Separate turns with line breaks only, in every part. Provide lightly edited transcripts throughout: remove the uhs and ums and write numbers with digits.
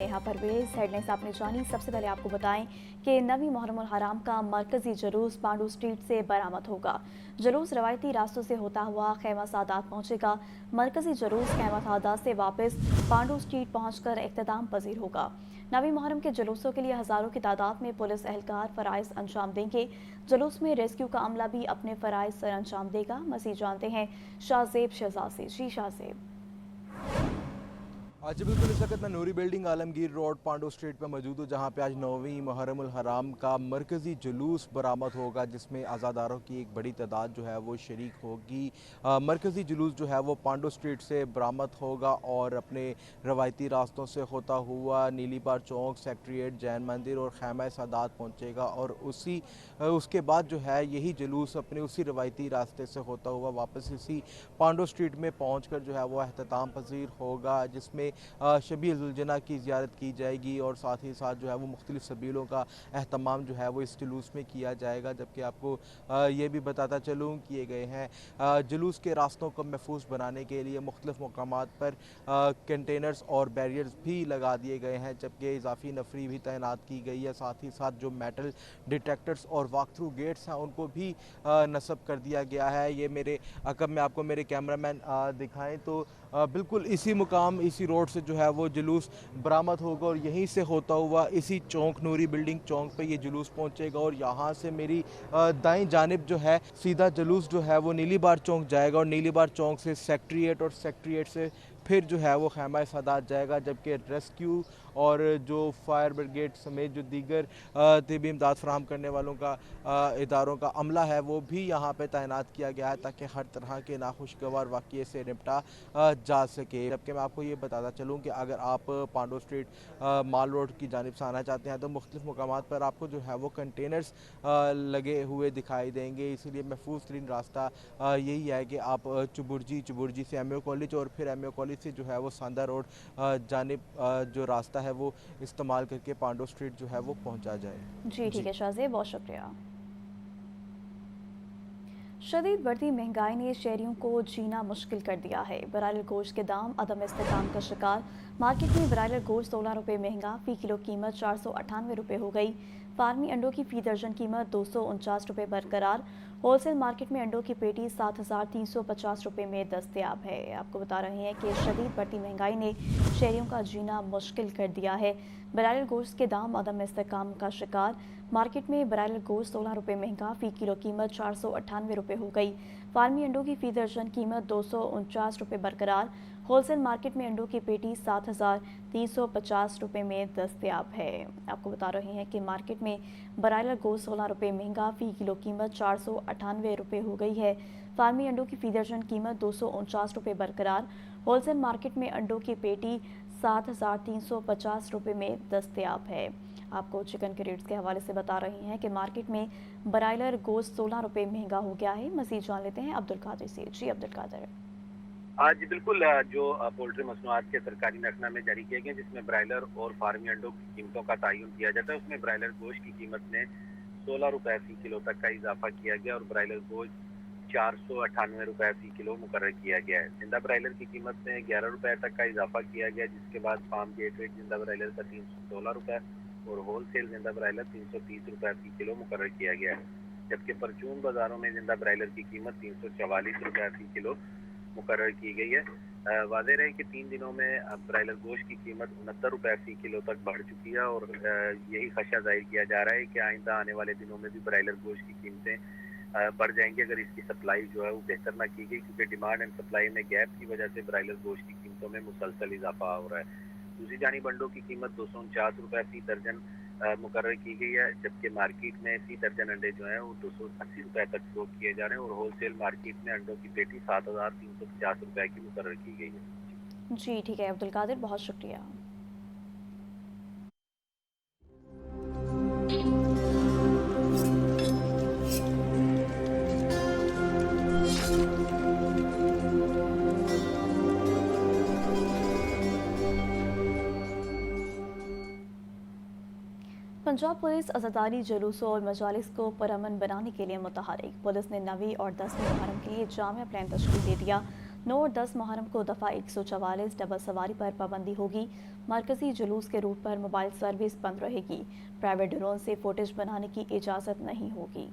यहाँ परवेज हेडलाइंस आपने जानी। सबसे पहले आपको बताएं कि नवी मुहर्रम हराम का मरकजी जुलूस पांडू स्ट्रीट से बरामद होगा। जुलूस रवायती रास्तों से होता हुआ खैमा सादात पहुंचेगा। मरकजी जुलूस खैमा सादात से वापस पांडू स्ट्रीट पहुंचकर इख्तिताम पजीर होगा। नवी मुहर्रम के जुलूसों के लिए हजारों की तादाद में पुलिस एहलकार फराइज अंजाम देंगे। जुलूस में रेस्क्यू का अमला भी अपने फराइज सर अंजाम देगा। मजीद जानते हैं शाहजेब शहजाद से। जी शाहजेब।
जी बिल्कुल, इस वक्त मैं Noori building Alamgir road Pandu street पर मौजूद हूँ, जहाँ पे आज 9वीं मुहर्रम उल हराम का मरकज़ी जुलूस बरामद होगा, जिसमें आज़ादारों की एक बड़ी तादाद जो है वो शरीक होगी। मरकज़ी जुलूस जो है वो पांडू स्ट्रीट से बरामद होगा और अपने रवायती रास्तों से होता हुआ नीली पार चौक, सेक्रेटेरिएट, जैन मंदिर और खैमा सादात पहुँचेगा और उसके बाद जो है यही जुलूस अपने उसी रवायती रास्ते से होता हुआ वापस इसी पांडू स्ट्रीट में पहुँच कर जो है वो अख्तिताम पजीर होगा, जिसमें शबी जुलजना की ज़ियारत की जाएगी और साथ ही साथ जो है वो मुख्तलिफ़ सबीलों का अहतमाम जो है वो इस जुलूस में किया जाएगा। जबकि आपको ये भी बताता चलूँ किए गए हैं जुलूस के रास्तों को महफूज बनाने के लिए मुख्तलिफ़ मकामात पर कंटेनर्स और बैरियर्स भी लगा दिए गए हैं, जबकि इजाफी नफरी भी तैनात की गई है। साथ ही साथ जो मेटल डिटेक्टर्स और वॉक थ्रू गेट्स हैं उनको भी नस्ब कर दिया गया है। ये मेरे अगर मैं आपको मेरे कैमरामैन दिखाएं तो बिल्कुल इसी मुकाम इसी रोड से जो है वो जुलूस बरामद होगा और यहीं से होता हुआ इसी चौक नूरी बिल्डिंग चौक पे ये जुलूस पहुंचेगा और यहाँ से मेरी दाईं जानिब जो है सीधा जुलूस जो है वो नीली बार चौक जाएगा और नीली बार चौक से सेक्रेटेरिएट और सेक्रेटेरिएट से फिर जो है वो खैमा सादात जाएगा। जबकि रेस्क्यू और जो फायर ब्रिगेड समेत जो दीगर तिबी इमदाद फराहम करने वालों का इदारों का अमला है वो भी यहाँ पे तैनात किया गया है ताकि हर तरह के नाखुशगवार वाक़ये से निपटा जा सके। जबकि मैं आपको ये बताता चलूँ कि अगर आप पांडू स्ट्रीट माल रोड की जानिब से आना चाहते हैं तो मुख्तलिफ़ मकामात पर आपको जो है वो कंटेनर्स लगे हुए दिखाई देंगे, इसीलिए महफूज तरीन रास्ता यही है कि आप चुबुर्जी से एम ए कॉलेज और फिर एम ए कॉलेज से जो है वो सांदा रोड जानिब जो रास्ता है वो इस्तेमाल करके पांडू स्ट्रीट जो है वो पहुंचा जाए।
जी ठीक है शाहजेब, बहुत शुक्रिया। शदीद बढ़ती महंगाई ने शहरियों को जीना मुश्किल कर दिया है। ब्रायलर गोश्त के दाम अदम इस्तेकाम का शिकार। मार्केट में ब्रायलर गोश्त 16 रुपये महंगा, फ़ी किलो कीमत 498 रुपये हो गई। फार्मी अंडों की फ़ी दर्जन कीमत 249 रुपये बरकरार। होलसेल मार्केट में अंडों की पेटी 7,350 रुपये में दस्तयाब है। आपको बता रहे हैं कि शदीद बढ़ती महंगाई ने शहरियों का जीना मुश्किल कर दिया है। ब्रायलर गोश्त के दाम अदम इस्तेकाम का शिकार। मार्केट में ब्रायलर गोश्त 16 रुपये महंगा, फ़ी किलो कीमत 498 रुपये हो गई। फार्मी अंडों की फ़ी दर्जन कीमत 249 रुपये बरकरार। होलसेल मार्केट में अंडों की पेटी 7,350 रुपये में दस्तयाब है। आपको बता रहे हैं कि मार्केट में ब्रायलर गोश्त 16 रुपये महंगा, फ़ी किलो कीमत 498 रुपये हो गई है। फार्मी अंडों की फ़ी दर्जन कीमत 249 रुपये बरकरार। होलसेल मार्केट में अंडों की पेटी 7,350 रुपये में दस्तयाब है। आपको चिकन के रेट्स के हवाले से बता रहे हैं कि मार्केट में ब्रायलर गोश्त 16 रुपये महंगा हो गया है। मज़ीद जान लेते हैं अब्दुल कादिर से। जी अब्दुल कादिर।
जी बिल्कुल, जो पोल्ट्री मसनूआत के सरकारी नखनामे जारी किए गए जिसमें ब्रायलर और फार्मी अंडों की कीमतों का तयन किया जाता है, उसमें ब्रायलर गोश्त की कीमत में 16 रुपये फ़ी किलो तक का इजाफा किया गया और ब्रायलर गोश्त 498 रुपये फ़ी किलो मुकर्रर किया गया है। जिंदा ब्रायलर की कीमत में 11 रुपये तक का इजाफा किया गया, जिसके बाद फार्म गेट रेट जिंदा ब्रायलर का 316 रुपये और होलसेल जिंदा ब्रायलर 330 रुपये फ़ी किलो मुकर्रर किया गया है। जबकि परचून बाजारों में जिंदा ब्रायलर की कीमत 344 रुपये फ़ी किलो मुकर्रर की गई है। वाज़ेह रहे कि 3 दिनों में ब्रायलर गोश्त की कीमत 69 रुपये फ़ी किलो तक बढ़ चुकी है और यही खदशा जाहिर किया जा रहा है कि आइंदा आने वाले दिनों में भी ब्रायलर गोश्त की कीमतें बढ़ जाएंगी अगर इसकी सप्लाई जो है वो बेहतर ना की गई, क्योंकि डिमांड एंड सप्लाई में गैप की वजह से ब्रायलर गोश्त की कीमतों में मुसलसल इजाफा हो रहा है। दूसरी जानिब अंडों की कीमत 249 रुपये फ़ी दर्जन मुकर्रर की गई है, जबकि मार्केट में फ़ी दर्जन अंडे जो हैं वो 280 रुपये तक फरोख्त किए जा रहे हैं और होलसेल मार्केट में अंडों की पेटी 7,350 रुपये की मुकर्रर की गई है।
जी ठीक है अब्दुल कादिर, बहुत शुक्रिया। पंजाब पुलिस अज़ादारी जुलूसों और मजालिस को पुरअमन बनाने के लिए मुतहरिक। पुलिस ने 9वीं और 10वीं मुहर्रम के लिए जामिया प्लान तश्कील दे दिया। 9 और 10 मुहर्रम को दफ़ा 144 डबल सवारी पर पाबंदी होगी। मरकजी जुलूस के रूट पर मोबाइल सर्विस बंद रहेगी। प्राइवेट ड्रोन से फुटेज बनाने की इजाज़त नहीं होगी।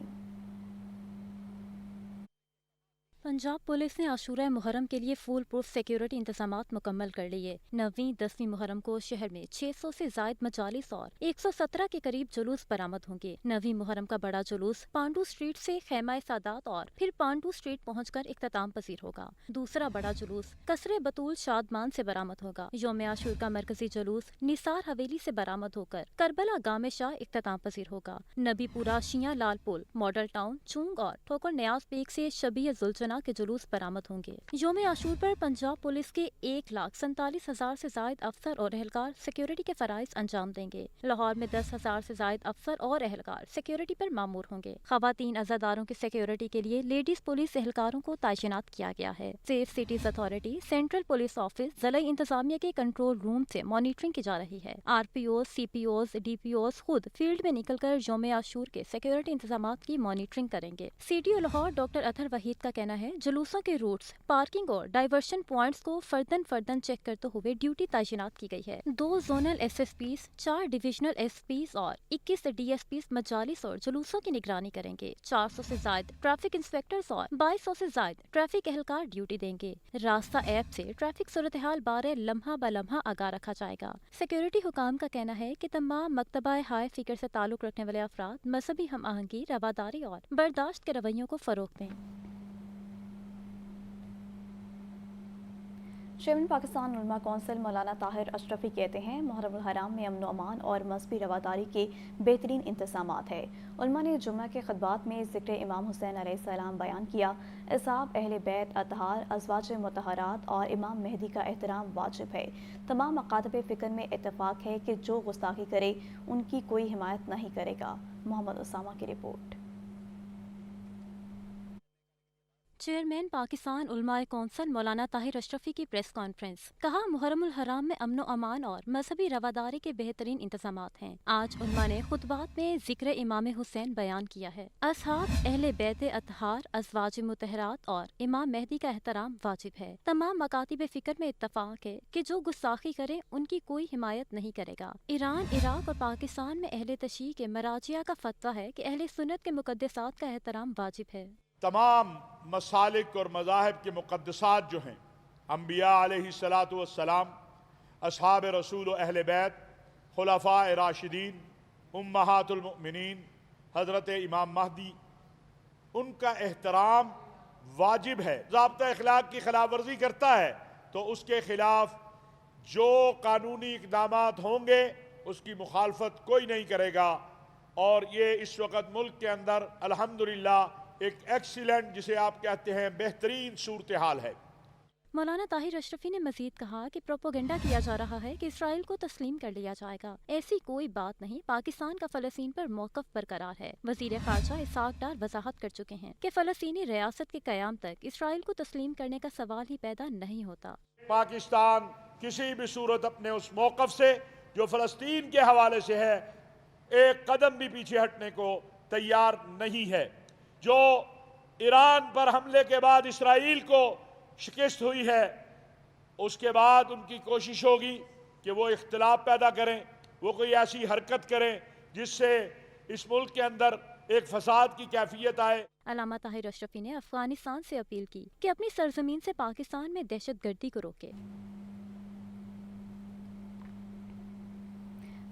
पंजाब पुलिस ने आशूरा मुहर्रम के लिए फुल प्रूफ सिक्योरिटी इंतजामात मुकम्मल कर लिए। 9वीं 10वीं मुहर्रम को शहर में 600 से जायद मजालिस और 117 के करीब जुलूस बरामद होंगे। 9वीं मुहर्रम का बड़ा जुलूस पांडू स्ट्रीट से खैमा सादात और फिर पांडू स्ट्रीट पहुंचकर इख्तिताम पसीर होगा। दूसरा बड़ा जुलूस कसरे बतूल शादमान से बरामद होगा। यौम आशूर का मरकजी जुलूस निसार हवेली से बरामद होकर करबला गामे शाह इख्तिताम पसीर होगा। नबीपुरा शिया लाल पुल, मॉडल टाउन, चूंग और ठोकर न्याज बेग से शबीह जुलजना के जुलूस बरामद होंगे। यौम आशूर पर पंजाब पुलिस के 1,47,000 से जायद अफसर और एहलकार सिक्योरिटी के फराइज अंजाम देंगे। लाहौर में 10,000 से जायद अफसर और एहलकार सिक्योरिटी पर मामूर होंगे। खवातीन अज़ादारों की सिक्योरिटी के लिए लेडीज पुलिस एहलकारों को तैनात किया गया है। Safe cities authority, central police office, जिला इंतजामिया के कंट्रोल रूम से मॉनिटरिंग की जा रही है। RPOs, CPOs, DPOs खुद फील्ड में निकलकर यौम आशूर के सिक्योरिटी इंतजामात की मॉनिटरिंग करेंगे। CDO लाहौर डॉक्टर अतहर वहीद का कहना है, जुलूसों के रूट्स, पार्किंग और डाइवर्शन पॉइंट्स को फर्दन चेक करते हुए ड्यूटी तैनात की गई है। 2 जोनल SSPs, 4 डिविजनल SPs और 21 DSPs मजालिस और जुलूसों की निगरानी करेंगे। 400 से जायद ट्रैफिक इंस्पेक्टर्स और 2200 से जायद ट्रैफिक एहलकार ड्यूटी देंगे। रास्ता ऐप से ट्रैफिक सूरत हाल बारे लम्हा ब लम्हा आगाह रखा जाएगा। सिक्योरिटी हुकाम का कहना है कि तमाम मकतबा हाई फिकर से ताल्लुक रखने वाले अफराद मजहबी हम आहंगी, रवादारी और बर्दाश्त के रवैयों को फरोग दें।
चेयरमैन पाकिस्तान उलमा कौंसिल मौलाना ताहिर अशरफी कहते हैं, मुहर्रम हराम में अमन अमान और मजहबी रवादारी के बेहतरीन इंतजामात है। उलमा ने जुम्मा के खतबात में ज़िक्र इमाम हुसैन अलैहिस्सलाम बयान किया। इसाब, अहले बैत, अतहार, अज़वाज मुतहरात और इमाम मेहदी का एहतराम वाजिब है। तमाम मकातब फ़िक्र में इत्तफाक है कि जो गुस्ताखी करे उनकी कोई हिमायत नहीं करेगा। मोहम्मद उसामा की रिपोर्ट।
चेयरमैन पाकिस्तान उलमाए कौंसिल मौलाना ताहिर अशरफी की प्रेस कॉन्फ्रेंस। कहा, मुहर्रमुल हराम में अमन अमान और मजहबी रवादारी के बेहतरीन इंतजामात हैं। आज उलमा ने खुतबात में जिक्र इमाम हुसैन बयान किया है। असहाब, अहले बैत अतहार, अज़वाज मुतहरात और इमाम मेहदी का एहतराम वाजिब है। तमाम मकातिब फिक्र में इत्तफाक है कि जो गुस्ताखी करे उनकी कोई हिमायत नहीं करेगा। ईरान, इराक और पाकिस्तान में अहले तशय्यी के मराजिया का फतवा है कि अहले सुन्नत के मुकद्दसात का एहतराम वाजिब है।
तमाम मसालिक और मज़ाहिब के मुक़द्दसात जो हैं, अम्बिया अलैहिस्सलातु वस्सलाम, असहाब रसूल व अहले बैत, खुलफाए राशिदीन, उम्महातुल मुमिनीन, हज़रत इमाम महदी, उनका एहतराम वाजिब है। ज़ाब्ता अखलाक की खिलाफ वर्जी करता है तो उसके खिलाफ जो कानूनी इक़दामात होंगे उसकी मुखालफत कोई नहीं करेगा। और ये इस वक्त मुल्क के अंदर अल्हम्दुलिल्लाह एक एक्सीलेंट, जिसे आप कहते हैं बेहतरीन सूरत हाल है।
मौलाना ताहिर अशरफी ने मजीद कहा कि प्रोपोगेंडा किया जा रहा है कि इसराइल को तस्लीम कर लिया जाएगा। ऐसी कोई बात नहीं। पाकिस्तान का फ़लस्तीन पर मौक़िफ़ बरकरार है। वज़ीर ख़ारजा इसाक डार वज़ाहत कर चुके हैं कि फ़लस्तीनी रियासत के क़याम तक इसराइल को तस्लीम करने का सवाल ही पैदा नहीं होता।
पाकिस्तान किसी भी सूरत अपने उस मौक़िफ़ से जो फ़लस्तीन के हवाले से है एक कदम भी पीछे हटने को तैयार नहीं है। जो ईरान पर हमले के बाद इसराइल को शिकस्त हुई है, उसके बाद उनकी कोशिश होगी कि वो इख्तिलाफ पैदा करें, वो कोई ऐसी हरकत करें जिससे इस मुल्क के अंदर एक फसाद की कैफियत आए।
अल्लामा ताहिर अशरफी ने अफगानिस्तान से अपील की कि अपनी सरजमीन से पाकिस्तान में दहशतगर्दी को रोके।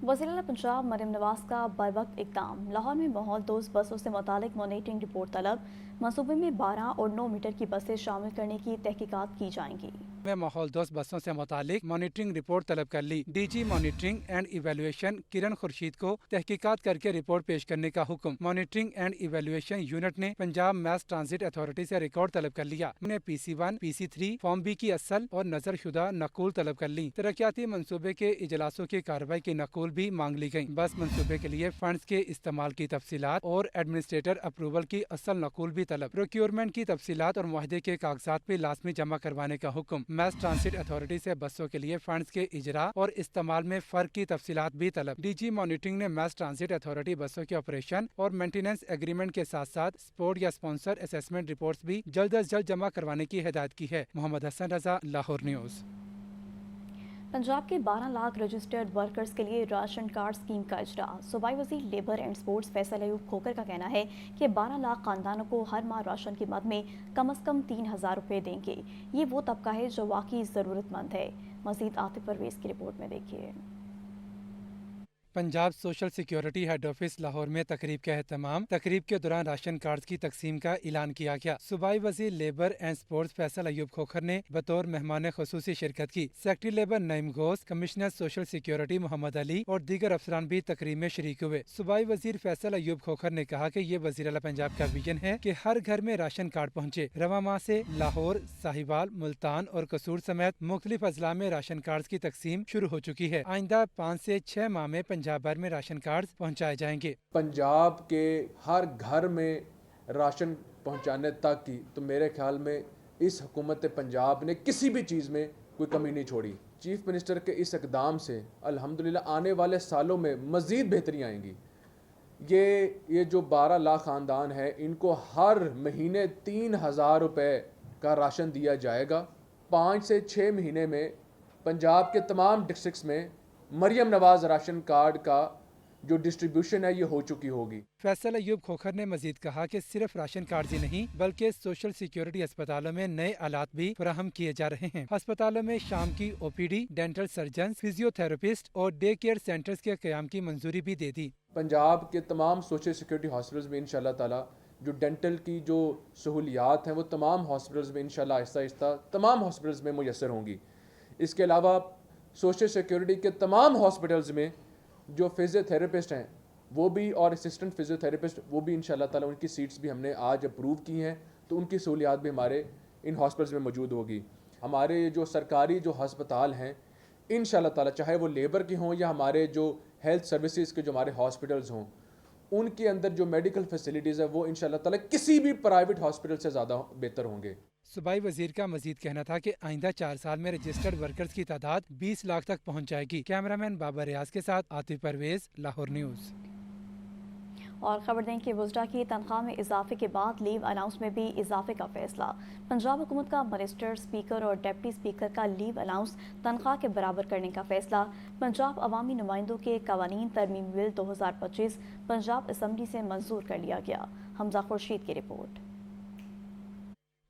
वज़ीर-ए-आला पंजाब मरियम नवाज का बरवक्त इक़दाम। लाहौर में माहौल दोस्त बसों से मुतालिक मॉनिटरिंग रिपोर्ट तलब। मंसूबे में 12 और 9 मीटर की बसें शामिल करने की तहकीकात की जाएंगी।
में माहौल दोस्त बसों से मुतालिक मॉनिटरिंग रिपोर्ट तलब कर ली। DG मॉनिटरिंग एंड इवेल्युएशन किरण खुर्शीद को तहकीकात करके रिपोर्ट पेश करने का हुक्म। मॉनिटरिंग एंड इवेल्युएशन यूनिट ने पंजाब मैस ट्रांजिट अथॉरिटी से रिकॉर्ड तलब कर लिया। उन्हें PC1, PC3 फॉर्म B की असल और नजर शुदा नकूल तलब कर ली। तरक्याती मंसूबे के इजलासों की कार्रवाई की नकूल भी मांग ली गयी। बस मंसूबे के लिए फंड्स के इस्तेमाल की तफसीलात और एडमिनिस्ट्रेटर अप्रूवल की असल नकूल भी भी तलब। प्रोक्योरमेंट की तफसीलात और मुआहदे के कागजात भी लाजमी जमा करवाने का हुक्म। मैस ट्रांसिट अथॉरिटी से बसों के लिए फंड्स के इजरा और इस्तेमाल में फर्क की तफसीलात भी तलब। डीजी मॉनिटरिंग ने मैस ट्रांसिट अथॉरिटी बसों के ऑपरेशन और मेंटेनेंस एग्रीमेंट के साथ साथ स्पोर्ट या स्पॉन्सर असेसमेंट रिपोर्ट्स भी जल्द अज जल्द जमा करवाने की हिदायत की है। मोहम्मद हसन रजा, लाहौर न्यूज़।
पंजाब के 12 लाख रजिस्टर्ड वर्कर्स के लिए राशन कार्ड स्कीम का इजरा। सूबाई वज़ीर labour and sports Faisal Ayub Khokhar का कहना है कि 12 लाख खानदानों को हर माह राशन की मद में कम से कम 3,000 रुपये देंगे। ये वो तबका है जो वाकई ज़रूरतमंद है। मज़ीद आतिफ परवेज़ की रिपोर्ट में देखिए।
Punjab social security head office Lahore में तकरीब का एहतमाम। तकरीब के दौरान राशन कार्ड की तकसीम का ऐलान किया गया। सूबाई वज़ीर labour and sports Faisal Ayub Khokhar ने बतौर मेहमान खुसूसी शिरकत की। Secretary labour Naeem Ghous, commissioner social security Muhammad Ali और दीगर अफसरान भी तकरीब में शरीक हुए। सूबाई वज़ीर फैसल अयूब खोखर ने कहा कि ये वज़ीर आला पंजाब का विजन है कि हर घर में राशन कार्ड पहुँचे। रवा माह से लाहौर, साहिवाल, मुल्तान और कसूर समेत मुख्तलिफ अजला में राशन कार्ड की तकसीम शुरू हो चुकी है। आइंदा 5 से 6 माह में पंजाब भर में राशन कार्ड पहुंचाए जाएंगे।
पंजाब के हर घर में राशन पहुंचाने तक की तो मेरे ख्याल में इस हुकूमत पंजाब ने किसी भी चीज़ में कोई कमी नहीं छोड़ी। चीफ मिनिस्टर के इस इकदाम से अल्हम्दुलिल्लाह आने वाले सालों में मज़ीद बेहतरी आएंगी। ये जो 12 लाख ख़ानदान है इनको हर महीने 3,000 रुपये का राशन दिया जाएगा। 5 से 6 महीने में पंजाब के तमाम डिस्ट्रिक्ट्स में मरियम नवाज राशन कार्ड का जो डिस्ट्रीब्यूशन है ये हो चुकी होगी।
फैसल अयूब खोखर ने मजीद कहा कि सिर्फ राशन कार्ड ही नहीं बल्कि सोशल सिक्योरिटी अस्पतालों में नए आलात भी फराहम किए जा रहे हैं। अस्पतालों में शाम की ओपीडी, डेंटल सर्जन, फिजियोथेरेपिस्ट और डे केयर सेंटर्स के क़याम की मंजूरी भी दे दी।
पंजाब के तमाम सोशल सिक्योरिटी हॉस्पिटल्स में इंशाल्लाह ताला जो डेंटल की जो सहूलियात हैं वो तमाम हॉस्पिटल्स में इंशाल्लाह आहिस्ता आहिस्ता तमाम हॉस्पिटल्स में मुयस्सर होंगी। इसके अलावा सोशल सिक्योरिटी के तमाम हॉस्पिटल्स में जो फिजियोथेरेपिस्ट हैं वो भी और असिस्टेंट फिजियोथेरेपिस्ट वो भी इंशाल्लाह ताला उनकी सीट्स भी हमने आज अप्रूव की हैं, तो उनकी सहूलियात भी हमारे इन हॉस्पिटल्स में मौजूद होगी। हमारे जो सरकारी जो हस्पताल हैं इंशाल्लाह ताला चाहे वो लेबर के हों या हमारे जो हेल्थ सर्विसेज के जो हमारे हॉस्पिटल्स हों उनके अंदर जो मेडिकल फैसिलिटीज़ है वो इंशाल्लाह ताला किसी भी प्राइवेट हॉस्पिटल से ज़्यादा बेहतर होंगे।
सूबाई वजीर का मजीद कहना था कि आइंदा 4 साल में रजिस्टर्ड वर्कर्स की तादाद 20 लाख तक पहुंच जाएगी। कैमरामैन बाबर रियाज के साथ आतिफ परवेज, लाहौर न्यूज़।
और खबर दें कि वज़रा की तनख्वाह में इजाफे के बाद लीव अलाउंस में भी इजाफे का फैसला। पंजाब हुकूमत का मिनिस्टर, स्पीकर और डिप्टी स्पीकर का लीव अलाउंस तनख्वाह के बराबर करने का फैसला। पंजाब अवामी नुमाइंदों के कवानीन तरमीम बिल 2025 पंजाब असम्बली से मंजूर कर लिया गया। हमजा खुर्शीद की रिपोर्ट।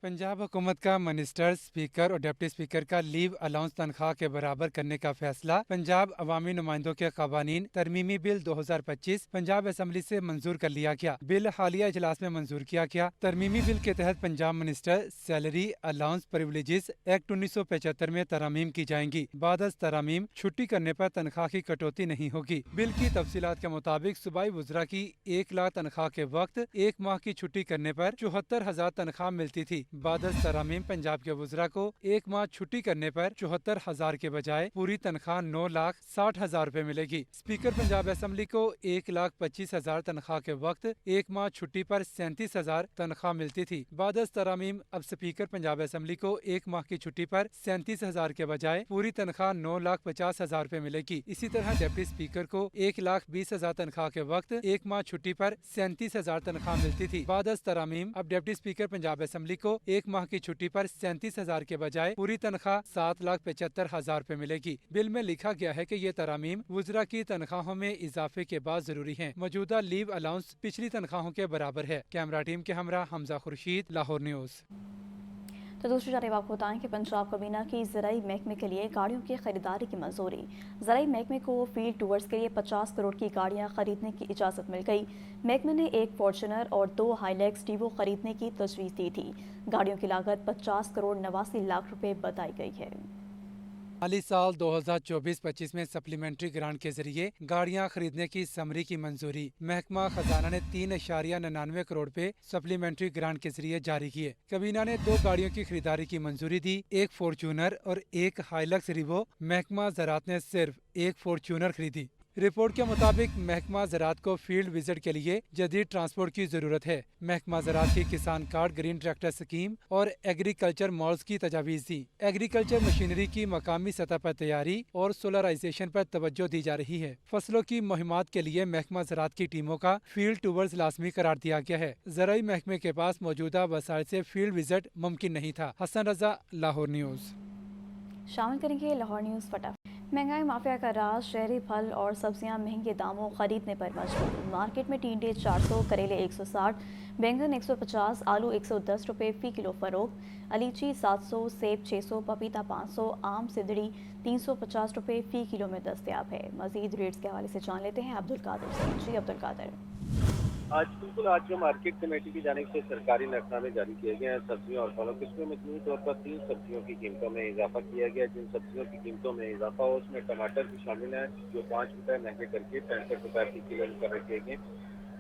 पंजाब हुकूमत का मिनिस्टर, स्पीकर और डिप्टी स्पीकर का लीव अलाउंस तनख्वाह के बराबर करने का फैसला पंजाब अवामी नुमाइंदों के कवानीन तरमीमी बिल 2025 पंजाब असम्बली से मंजूर कर लिया गया। बिल हालिया इजलास में मंजूर किया गया। तरमीमी बिल के तहत Punjab minister salary allowance privileges act 1975 में तरामीम की जाएंगी। बाद अज तरामीम छुट्टी करने पर तनख्वाह की कटौती नहीं होगी। बिल की तफसीलात के मुताबिक सूबाई वज़रा की 1 लाख तनख्वाह के वक्त 1 माह की छुट्टी करने पर 74,000 तनख्वाह मिलती थी। बाद तरामीम पंजाब के वज़रा को 1 माह छुट्टी करने पर 74,000 के बजाय पूरी तनख्वाह 9,60,000 रुपए मिलेगी। स्पीकर पंजाब असम्बली को 1,25,000 तनख्वाह के वक्त 1 माह छुट्टी पर 37,000 तनख्वाह मिलती थी। बाद तरामीम अब स्पीकर पंजाब असम्बली को 1 माह की छुट्टी पर 37,000 के बजाय पूरी तनख्वाह 9,50,000 रुपए मिलेगी। इसी तरह डिप्टी स्पीकर को 1,20,000 तनख्वाह के वक्त 1 माह छुट्टी पर 37,000 तनख्वाह मिलती थी। बाद तरामीम अब डिप्टी स्पीकर पंजाब असम्बली को 1 माह की छुट्टी पर 37,000 के बजाय पूरी तनख्वाह 7,75,000 रुपए मिलेगी। बिल में लिखा गया है कि ये तरामीम वज़रा की तनख्वाहों में इजाफे के बाद जरूरी हैं। मौजूदा लीव अलाउंस पिछली तनख्वाहों के बराबर है। कैमरा टीम के हमरा हमजा खुर्शीद, लाहौर न्यूज़।
तो दूसरी जानब आपको बताएं कि पंजाब काबीना की ज़राई महकमे के लिए गाड़ियों की खरीदारी की मंजूरी। ज़राई महकमे को फील्ड टूर्स के लिए 50 करोड़ की गाड़ियां खरीदने की इजाज़त मिल गई। महकमे ने 1 फॉर्च्यूनर और 2 हाईलैक्स टीवो खरीदने की तजवीज़ दी थी। गाड़ियों की लागत 50 करोड़ 89 लाख रुपए बताई गई है।
माली साल 2024-25 में सप्लीमेंट्री ग्रांट के जरिए गाड़ियां खरीदने की समरी की मंजूरी। महकमा खजाना ने 3.99 करोड़ पे सप्लीमेंट्री ग्रांट के जरिए जारी किए। काबीना ने 2 गाड़ियों की खरीदारी की मंजूरी दी, 1 फॉर्च्यूनर और 1 हाइलक्स रिवो। महकमा ज़राअत ने सिर्फ 1 फॉर्च्यूनर खरीदी। रिपोर्ट के मुताबिक महकमा ज़राअत को फील्ड विजिट के लिए जदीद ट्रांसपोर्ट की ज़रूरत है। महकमा ज़राअत की किसान कार्ड, ग्रीन ट्रैक्टर स्कीम और एग्रीकल्चर मॉल्स की तजावीज़ दी। एग्रीकल्चर मशीनरी की मकामी सतह पर तैयारी और सोलराइजेशन पर तवज्जो दी जा रही है। फसलों की मुहिमात के लिए महकमा ज़राअत की टीमों का फील्ड टूवर्स लाजमी करार दिया गया है। ज़राई महकमे के पास मौजूदा वसाइल से फील्ड विजिट मुमकिन नहीं था। हसन रजा, लाहौर न्यूज़।
शामिल करेंगे लाहौर न्यूज़ फटाफट। महंगाई माफिया का राज, शहरी फल और सब्जियां महंगे दामों खरीदने पर मजबूर। मार्केट में टिंडे 400, करेले 160, बैंगन 150, आलू 110 रुपये फ़ी किलो फ़रोख्त, अलीची 700, सेब 600, पपीता 500, आम सिदड़ी 350 रुपये फ़ी किलो में दस्तयाब है। मज़ीद रेट्स के हवाले से जान लेते हैं अब्दुल कादिर से। जी अब्दुल कादिर।
आज जो मार्केट कमेटी की जानिब से सरकारी नरखनामे जारी किए गए हैं सब्जियों और फलों के, इसमें मजमूई तौर पर 3 सब्जियों की कीमतों में इजाफा किया गया। जिन सब्जियों की कीमतों में इजाफा हो उसमें टमाटर भी शामिल है, जो 5 रुपये महंगे करके 65 रुपये फ़ी किलो मुकर्रर किए गए।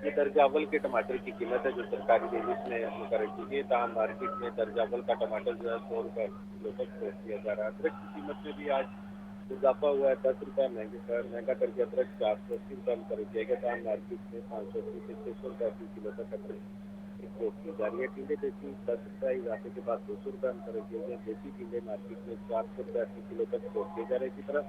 ये दर्जा अव्वल के टमाटर की कीमत है जो सरकारी रेट में मुकर्रर की गई। ताहम मार्केट में दर्जा अव्वल का टमाटर जो है 100 रुपये किलो तक फरोख्त किया जा रहा है। अदरक की कीमत में भी आज इजाफा हुआ है, 10 रुपये महंगा करके अदरक 480 रुपये मुकर्रर किया गया। ताहम मार्केट में 580 से 600 रुपये फ़ी किलो तक अदरक फरोख्त की जा रही है। टिंडे देसी 10 रुपये इजाफे के बाद 200 रुपये मुकर्रर किए गए। देसी टिंडे मार्केट में 400 रुपये फ़ी किलो तक फरोख्त किए जा रहे हैं। इसी तरह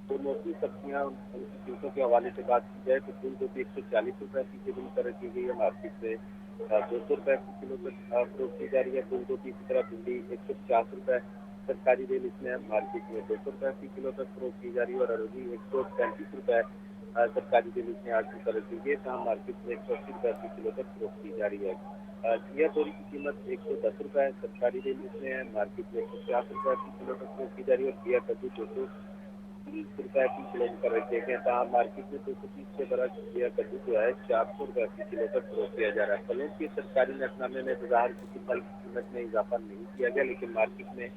तो मौसमी सब्जियाँ उनकी कीमतों के हवाले से बात की जाए तो फूल गोभी 140 रुपये फ़ी किलो मुकर्रर की गई है। मार्केट से 200 रुपये फ़ी किलो तक फरोख्त की जा रही है। फूल गोभी इसी तरह भिंडी 150 रुपये सरकारी रेट इसमें मार्केट में 200 रुपये फ़ी किलो तक फरोख्त की जा रही है। और अरबी 135 रुपये सरकारी रेट इसमें आज मुकर्रर की गई है। तहाँ मार्केट में 180 रुपये फ़ी किलो तक फरोख्त की जा रही है। घिया तोरी की कीमत 110 रुपये सरकारी रेट इसमें है। मार्केट में 150 रुपये फ़ी किलो तक फरोख्त की जा रही है। और घिया कद्दू 230 रुपये फ़ी किलो मुकर्रर किए गए। तहाँ मार्केट में 230 से बड़ा घिया कद्दू जो है 400 रुपये फ़ी किलो तक फरोख्त किया जा रहा है। फलों के सरकारी नरखनामे में बाजार किसी फल की कीमत में इजाफा नहीं किया गया, लेकिन मार्केट में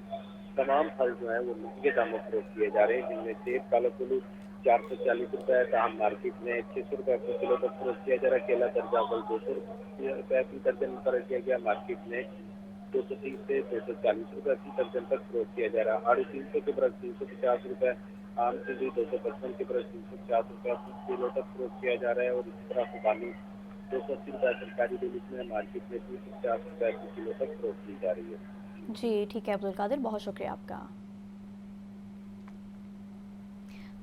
तमाम फल जो है वो महंगे दामों फरोख्त किए जा रहे हैं। जिनमें सेब काला कुल्लू 440 रुपये, तमाम मार्केट में 600 रुपये फ़ी किलो तक फरोख्त किया जा रहा है। केला दर्जा अव्वल 200 रुपये फ़ी दर्जन मुकर्रर किया गया। मार्केट में 230 से 240 रुपये फ़ी दर्जन तक फरोख्त किया जा रहा है। आड़ू 300 के बरस 350 रुपये, आम सिंधी 255 के बरस 350 रुपये फ़ी किलो तक फरोख्त किया जा रहा है। और इसी तरह खुबानी 280 रुपये सरकारी रेट में मार्केट में 350 रुपये फ़ी किलो तक फरोख्त की जा रही है।
जी ठीक है अब्दुल कादिर, बहुत शुक्रिया आपका।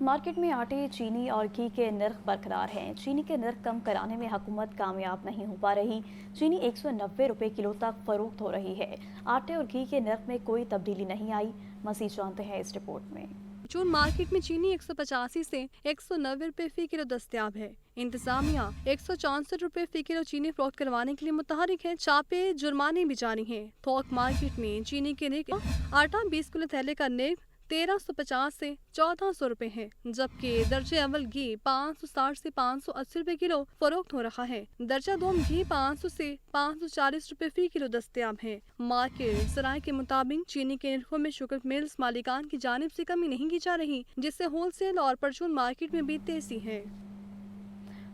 मार्केट में आटे, चीनी और घी के नर्ख बरकरार हैं। चीनी के नर्ख कम कराने में हुकूमत कामयाब नहीं हो पा रही। चीनी 190 रुपये किलो तक फरोख्त हो रही है। आटे और घी के नर्ख में कोई तब्दीली नहीं आई। मज़ीद जानते हैं इस रिपोर्ट में।
जून मार्केट में चीनी 185 से 190 रुपये फ़ी किलो दस्तयाब है। इंतजामिया 164 रुपये फ़ी किलो चीनी फरोख्त करवाने के लिए मुतहरिक है। छापे जुर्माने भी जारी हैं। थोक मार्केट में चीनी के निर्ख आटा 20 किलो थैले का निर्ख 1350 से 1400 रुपये है, जबकि दर्जे अव्वल घी 560 से 580 रुपये किलो फरोख्त हो रहा है। दर्जा दोम घी 500 से 540 रुपये फ़ी किलो दस्तयाब है। मार्केट सराय के मुताबिक चीनी के निर्खों में शुगर मिल्स मालिकान की जानिब से कमी नहीं की जा रही, जिससे होलसेल और परचून मार्केट में भी तेजी है।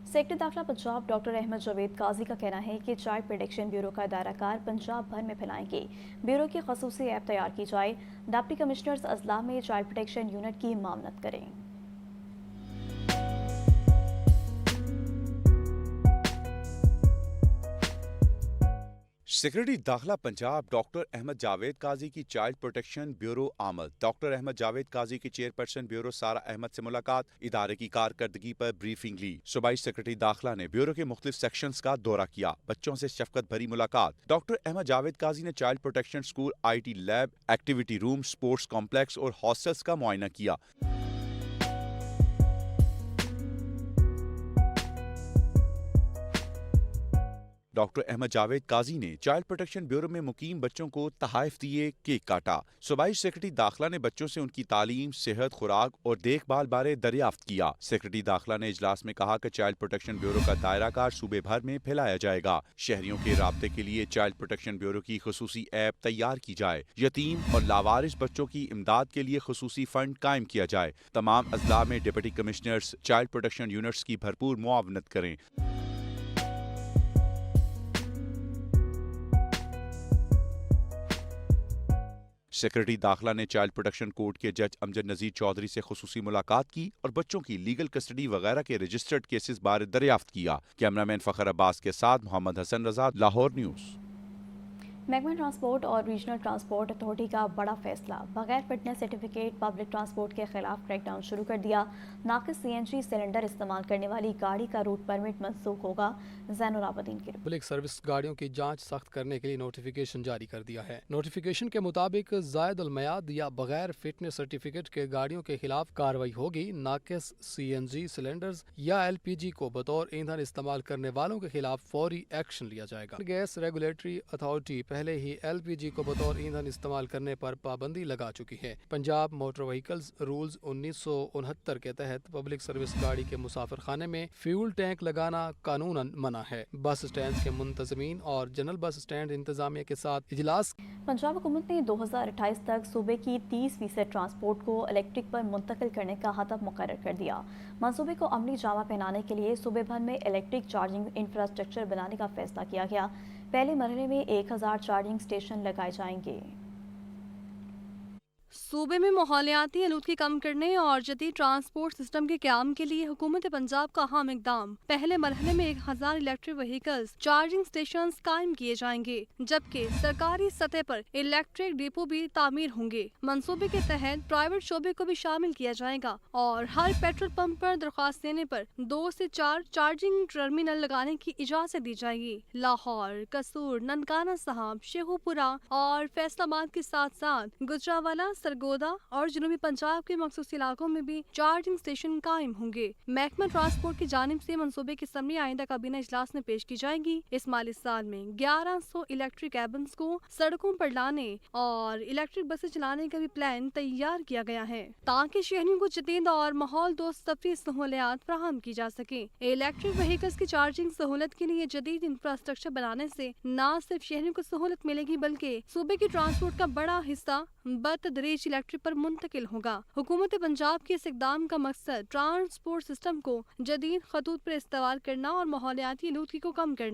सेक्रेटरी दाखिला पंजाब डॉक्टर अहमद जावेद काजी का कहना है कि चाइल्ड प्रोटेक्शन ब्यूरो का दायराकार पंजाब भर में फैलाएंगे। ब्यूरो की खसूसी ऐप तैयार की जाए। डिप्टी कमिश्नर्स अजला में चाइल्ड प्रोटेक्शन यूनिट की मामलत करें।
सेक्रेटरी दाखिला पंजाब डॉक्टर अहमद जावेद काजी की चाइल्ड प्रोटेक्शन ब्यूरो आमद। डॉक्टर अहमद जावेद काजी की चेयरपर्सन ब्यूरो सारा अहमद से मुलाकात, इदारे की कारकर्दगी पर ब्रीफिंग ली। सूबाई सेक्रेटरी दाखिला ने ब्यूरो के मुख्तलिफ सेक्शंस का दौरा किया। बच्चों से शफकत भरी मुलाकात। डॉक्टर अहमद जावेद काजी ने child protection school, IT lab, activity room, sports complex और हॉस्टल्स का मुआयना किया। डॉक्टर अहमद जावेद काजी ने चाइल्ड प्रोटेक्शन ब्यूरो में मुकीम बच्चों को तहाइफ दिए, केक काटा। सूबाई सेक्रेटरी दाखिला ने बच्चों से उनकी तालीम, सेहत, खुराक और देखभाल बारे दरियाफ्त किया। सेक्रेटरी दाखिला ने इजलास में कहा कि चाइल्ड प्रोटेक्शन ब्यूरो का दायराकार सूबे भर में फैलाया जाएगा। शहरियों के राब्ते के लिए चाइल्ड प्रोटेक्शन ब्यूरो की खसूसी ऐप तैयार की जाए। यतीम और लावारिस बच्चों की इमदाद के लिए खसूसी फंड कायम किया जाए। तमाम अजला में deputy commissioners child protection units की भरपूर मुआवनत करें। सेक्रेटरी दाखिला ने चाइल्ड प्रोटेक्शन कोर्ट के जज अमजद नजीर चौधरी से खुसूसी मुलाकात की और बच्चों की लीगल कस्टडी वगैरह के रजिस्टर्ड केसेस बारे दरियाफ्त किया। कैमरामैन फखर अब्बास के साथ मोहम्मद हसन रजा, लाहौर न्यूज़।
महकमा ट्रांसपोर्ट और रीजनल ट्रांसपोर्ट अथॉरिटी का बड़ा फैसला, बगैर फिटनेस सर्टिफिकेट पब्लिक ट्रांसपोर्ट के खिलाफ क्रैकडाउन शुरू कर दिया। नाकिस CNG सिलेंडर इस्तेमाल करने वाली गाड़ी का रूट परमिट मंसूख होगा। ज़ैनुल आबदीन की रिपोर्ट।
पब्लिक सर्विस गाड़ियों की जांच सख्त करने के लिए नोटिफिकेशन जारी कर दिया है। नोटिफिकेशन के मुताबिक ज़ायद अल मयाद या बगैर फिटनेस सर्टिफिकेट के गाड़ियों के खिलाफ कार्रवाई होगी। नाकिस CNG सिलेंडर्स या LPG को बतौर ईंधन इस्तेमाल करने वालों के खिलाफ फौरी एक्शन लिया जाएगा। गैस रेगुलेटरी अथॉरिटी पहले ही LPG को बतौर ईंधन इस्तेमाल करने पर पाबंदी लगा चुकी है। पंजाब मोटर व्हीकल्स रूल्स 1969 के तहत पब्लिक सर्विस गाड़ी के मुसाफिर खाने में फ्यूल टैंक लगाना कानूनन मना है। बस स्टैंड के मुंतजमीन और जनरल बस स्टैंड इंतजामिया के साथ इजलास।
पंजाब हुकूमत ने 2028 तक सूबे की 30% ट्रांसपोर्ट को इलेक्ट्रिक पर मुंतकिल करने का हदफ मुकर्रर कर दिया। मंसूबे को अमली जामा पहनाने के लिए सूबे भर में इलेक्ट्रिक चार्जिंग इंफ्रास्ट्रक्चर बनाने का फैसला किया गया। पहले मरहले में 1000 चार्जिंग स्टेशन लगाए जाएंगे।
सूबे में माहौलियाती आलूदगी कम करने और जदीद ट्रांसपोर्ट सिस्टम के क़याम के लिए हुकूमत पंजाब का अहम इकदाम। पहले मरहले में 1000 इलेक्ट्रिक व्हीकल्स चार्जिंग स्टेशन कायम किए जाएंगे, जबकि सरकारी सतह पर इलेक्ट्रिक डिपो भी तामीर होंगे। मंसूबे के तहत प्राइवेट शोबे को भी शामिल किया जाएगा और हर पेट्रोल पंप पर दरख्वास्त देने पर 2 से 4 चार्जिंग टर्मिनल लगाने की इजाजत दी जाएगी। लाहौर, कसूर, ननकाना साहब, शेखुपुरा और फैसलाबाद के साथ साथ गुजरावाला, सरगोदा और जनूबी पंजाब के मखसूस इलाकों में भी चार्जिंग स्टेशन कायम होंगे। महकमा ट्रांसपोर्ट की जानिब से मंसूबे की समरी आइंदा काबीना इजलास में पेश की जाएगी। इस माली साल में 1100 इलेक्ट्रिक कैबन्स को सड़कों पर लाने और इलेक्ट्रिक बसें चलाने का भी प्लान तैयार किया गया है, ताकि शहरियों को जदीद और माहौल दोस्त तफरीह सहूलियात फराहम की जा सके। इलेक्ट्रिक व्हीकल्स की चार्जिंग सहूलत के लिए जदीद इंफ्रास्ट्रक्चर बनाने से न सिर्फ शहरियों को सहूलत मिलेगी, बल्कि सूबे की ट्रांसपोर्ट का बड़ा हिस्सा बतदरीज इलेक्ट्रिक पर मुंतकिल होगा। हुकूमत पंजाब के इस इकदाम का मकसद ट्रांसपोर्ट सिस्टम को जदीद खतूत पर इस्तेमाल करना और माहौलियाती आलूदगी को कम करना